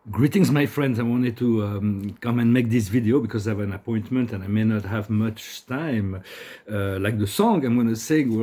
Greetings, my friends. I wanted to come and make this video because I have an appointment and I may not have much time. Like the song I'm going to sing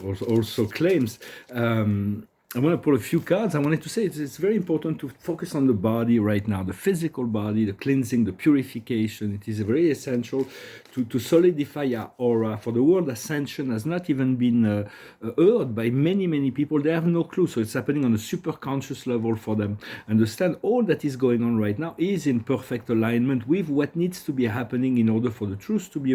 also claims. I want to pull a few cards. I wanted to say it's very important to focus on the body right now, the physical body, the cleansing, the purification. It is very essential to solidify our aura. For the word ascension has not even been heard by many people. They have no clue. So it's happening on a super conscious level for them. Understand all that is going on right now is in perfect alignment with what needs to be happening in order for the truth to be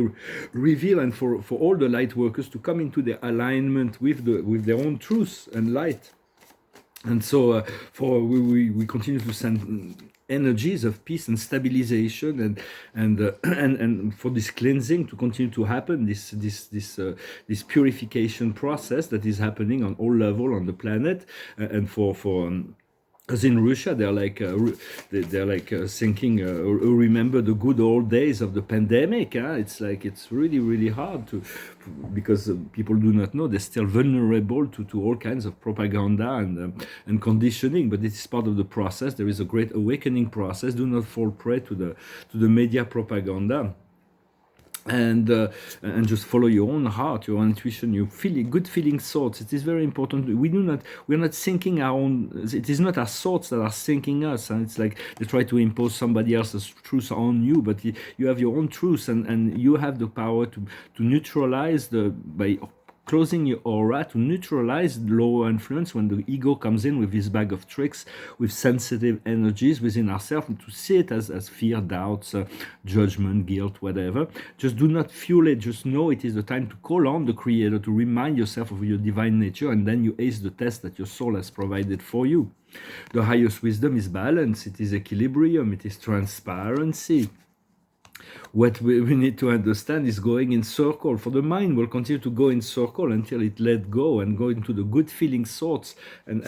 revealed and for all the light workers to come into their alignment with their own truth and light. And so we continue to send energies of peace and stabilization and for this cleansing to continue to happen, this purification process that is happening on all level on the planet, and for as in Russia, they're like thinking, remember the good old days of the pandemic. It's like it's really hard to, because people do not know they're still vulnerable to all kinds of propaganda and conditioning. But this is part of the process. There is a great awakening process. Do not fall prey to the media propaganda. And just follow your own heart, your intuition, your feeling, good feeling thoughts. It is very important. We're not thinking our own. It is not our thoughts that are thinking us, and it's like they try to impose somebody else's truth on you, but you have your own truth, and you have the power to neutralize by closing your aura, to neutralize lower influence when the ego comes in with this bag of tricks, with sensitive energies within ourselves, and to see it as fear, doubts, judgment, guilt, whatever. Just do not fuel it. Just know it is the time to call on the Creator, to remind yourself of your divine nature, and then you ace the test that your soul has provided for you. The highest wisdom is balance. It is equilibrium. It is transparency. What we need to understand is going in circle. For the mind will continue to go in circle until it let go and go into the good feeling thoughts and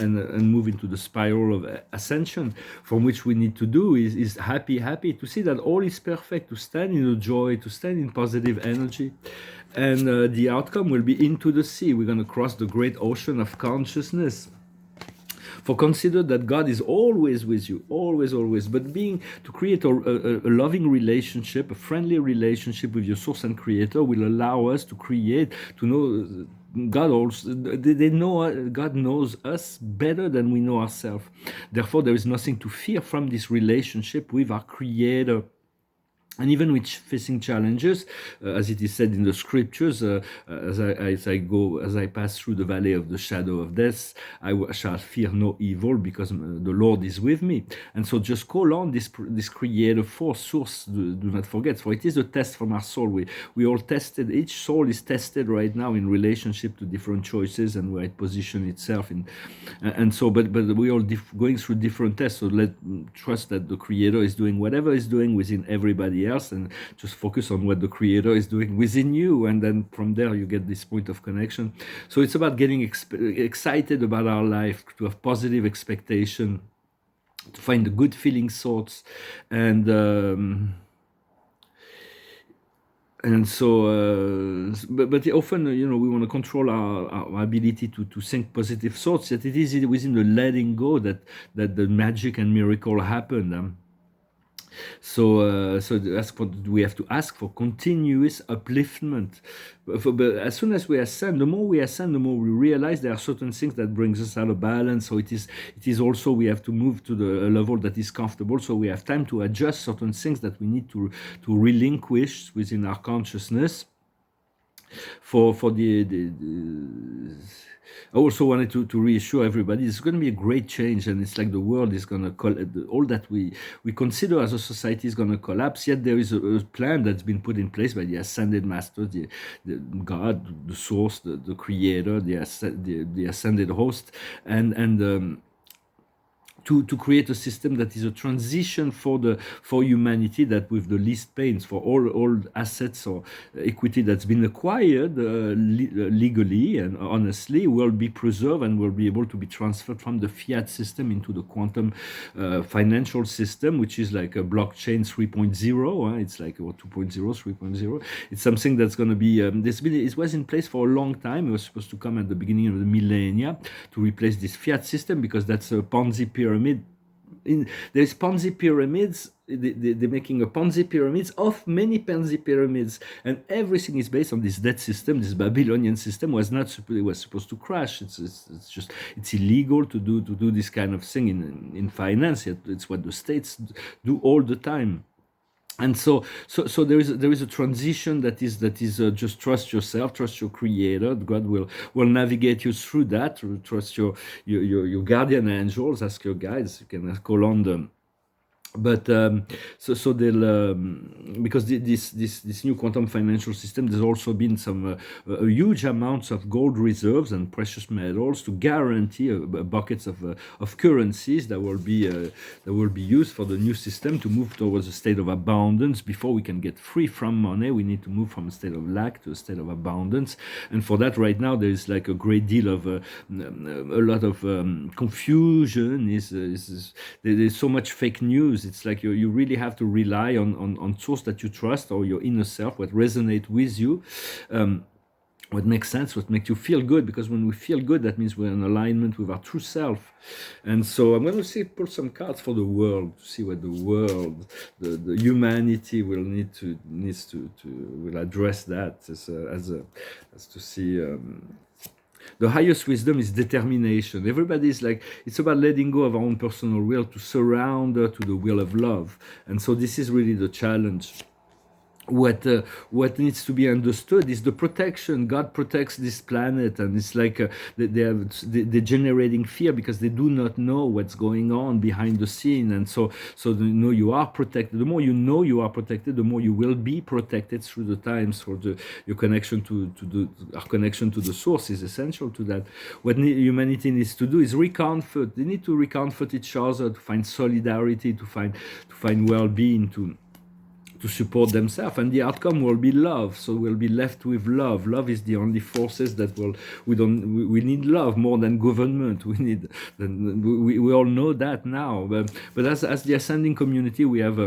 move into the spiral of ascension, from which we need to do is happy, to see that all is perfect, to stand in the joy, to stand in positive energy. And the outcome will be into the sea. We're going to cross the great ocean of consciousness. For consider that God is always with you, always, but to create a loving relationship, a friendly relationship with your source and creator will allow us to know God also. They know God knows us better than we know ourselves. Therefore, there is nothing to fear from this relationship with our creator. And even with facing challenges, as it is said in the scriptures, as I pass through the valley of the shadow of death, I shall fear no evil, because the Lord is with me. And so just call on this creative force, source. Do not forget, for it is a test from our soul. We all tested. Each soul is tested right now in relationship to different choices and where it positions itself in. And so, but we all going through different tests. So trust that the Creator is doing whatever is doing within everybody else, and just focus on what the Creator is doing within you, and then from there you get this point of connection. So it's about getting excited about our life, to have positive expectation, to find the good feeling thoughts, and so, but often, we want to control our ability to think positive thoughts. Yet it is within the letting go that the magic and miracle happen. So that's what we have to ask for: continuous upliftment. But as soon as we ascend, the more we ascend, the more we realize there are certain things that brings us out of balance. So it is also, we have to move to the level that is comfortable. So we have time to adjust certain things that we need to relinquish within our consciousness. I also wanted to reassure everybody it's going to be a great change, and it's like the world is going to all that we consider as a society is going to collapse. Yet there is a plan that's been put in place by the ascended master, the God, the source, the creator, the ascended host, and to create a system that is a transition for humanity, that with the least pains, for all assets or equity that's been acquired legally and honestly, will be preserved and will be able to be transferred from the fiat system into the quantum financial system, which is like a blockchain 3.0. It's like 2.0, 3.0. It's something that's going to be it was in place for a long time. It was supposed to come at the beginning of the millennia to replace this fiat system, because that's a Ponzi pyramid pyramid. There's Ponzi pyramids. They're making a Ponzi pyramids of many Ponzi pyramids, and everything is based on this debt system. This Babylonian system it was supposed to crash. It's just it's illegal to do this kind of thing in finance. It's what the states do all the time. And so there is a transition that is just trust yourself, trust your creator. God will navigate you through that. Trust your guardian angels, ask your guides. You can call on them. But so they'll because this new quantum financial system, there's also been some huge amounts of gold reserves and precious metals to guarantee buckets of currencies that will be used for the new system to move towards a state of abundance. Before we can get free from money, we need to move from a state of lack to a state of abundance. And for that, right now there is like a great deal of a lot of confusion. There's so much fake news. It's like you really have to rely on source that you trust, or your inner self, what resonate with you, what makes sense, what makes you feel good. Because when we feel good, that means we're in alignment with our true self. And so I'm going to pull some cards for the world, to see what the world, the humanity will address that as to see. The highest wisdom is determination. Everybody is like, it's about letting go of our own personal will to surrender to the will of love. And so this is really the challenge. What needs to be understood is the protection. God protects this planet, and it's like they're generating fear because they do not know what's going on behind the scene. And so you are protected. The more you know you are protected, the more you will be protected through the times. For your connection our connection to the source is essential to that. What humanity needs to do is recomfort. They need to recomfort each other, to find solidarity, to find well-being, to support themselves, and the outcome will be love. So we'll be left with love. Love is the only forces that we need love more than government. We all know that now. But as the ascending community, we have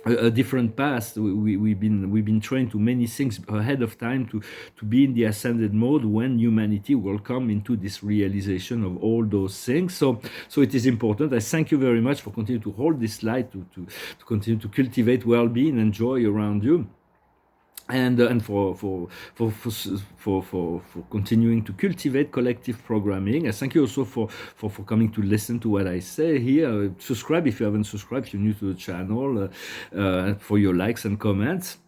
a different path. We've been trained to many things ahead of time to be in the ascended mode when humanity will come into this realization of all those things. So it is important. I thank you very much for continuing to hold this light, to continue to cultivate well-being and joy around you. And for continuing to cultivate collective programming. I thank you also for coming to listen to what I say here. Subscribe if you haven't subscribed, if you're new to the channel, for your likes and comments.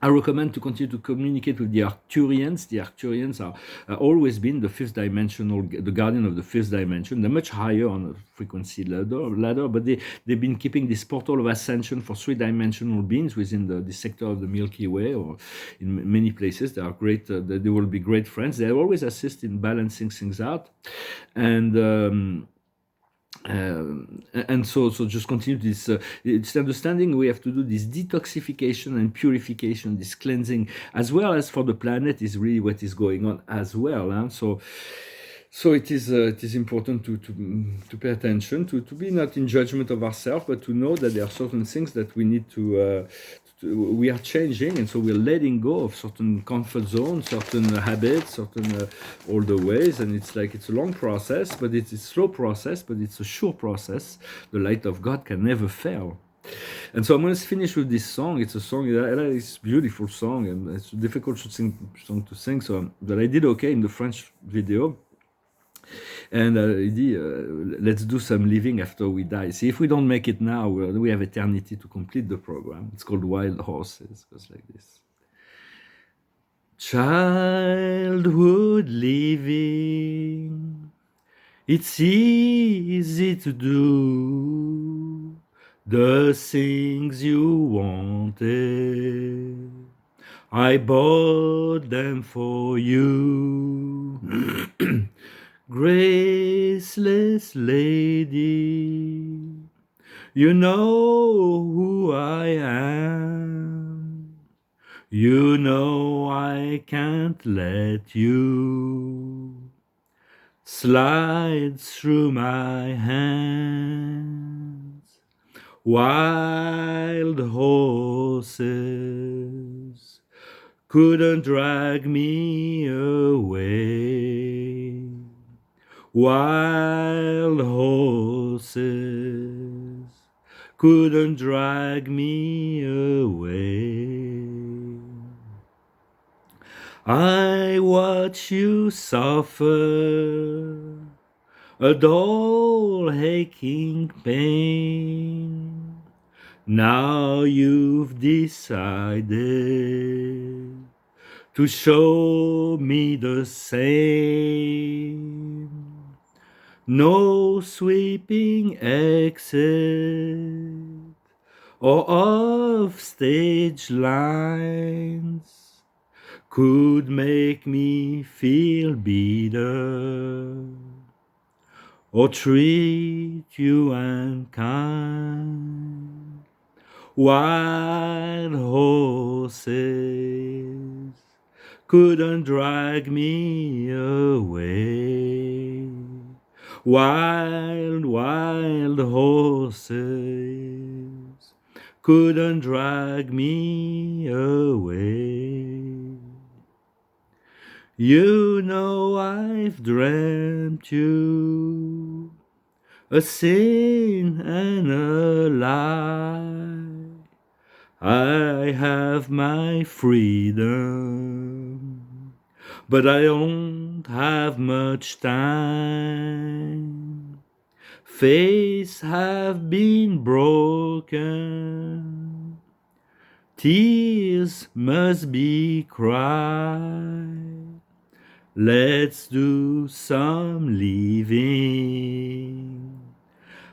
I recommend to continue to communicate with the Arcturians. The Arcturians are always been the the guardian of the fifth dimension. They're much higher on the frequency ladder, but they've been keeping this portal of ascension for three-dimensional beings within the sector of the Milky Way, or in many places. They are great. They will be great friends. They always assist in balancing things out, and so just continue this. It's understanding we have to do this detoxification and purification, this cleansing, as well as for the planet, is really what is going on as well. Huh? So it is important to pay attention, to be not in judgment of ourselves, but to know that there are certain things that we need we are changing, and so we're letting go of certain comfort zones, certain habits, certain older ways, and it's a long process, but it's a slow process, but it's a sure process. The light of God can never fail. And so I'm going to finish with this song. It's a song, it's a beautiful song, and it's a difficult song to sing, but I did okay in the French video. And let's do some living after we die. See, if we don't make it now, we have eternity to complete the program. It's called Wild Horses. It goes like this. Childhood living, it's easy to do the things you wanted. I bought them for you. Graceless lady, you know who I am. You know I can't let you slide through my hands. Wild horses couldn't drag me away. Wild horses couldn't drag me away. I watch you suffer a dull aching pain. Now you've decided to show me the same. No sweeping exit or off stage lines could make me feel bitter or treat you unkind. Wild horses couldn't drag me away. Wild, wild horses couldn't drag me away. You know I've dreamt you a sin and a lie. I have my freedom, but I don't have much time. Faces have been broken, tears must be cried. Let's do some living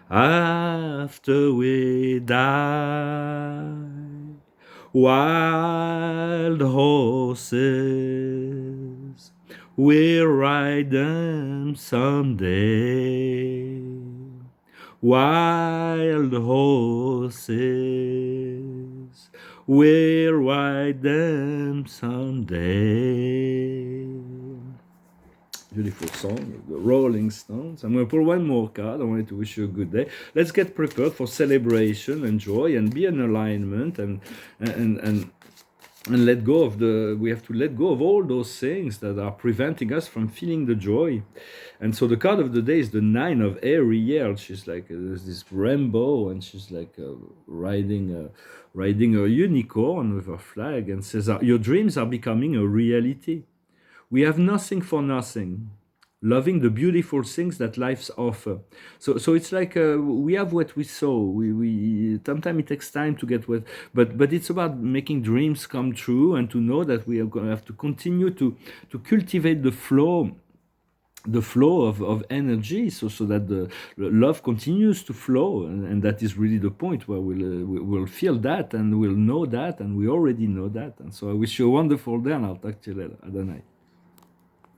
after we die. Wild horses, we'll ride them someday. Wild horses, we'll ride them someday. Beautiful song, the Rolling Stones. I'm going to pull one more card. I wanted to wish you a good day. Let's get prepared for celebration and joy and be in alignment and let go of we have to let go of all those things that are preventing us from feeling the joy. And so the card of the day is the 9 of Ariel. She's like there's this rainbow, and she's like riding a unicorn with a flag, and says, your dreams are becoming a reality. We have nothing for nothing, loving the beautiful things that life offers. So it's like we have what we sow. We sometimes it takes time to get what, but it's about making dreams come true, and to know that we are going to have to continue to cultivate the flow of energy, so that the love continues to flow, and that is really the point where we'll feel that, and we'll know that, and we already know that. And so I wish you a wonderful day, and I'll talk to you later. Adonai.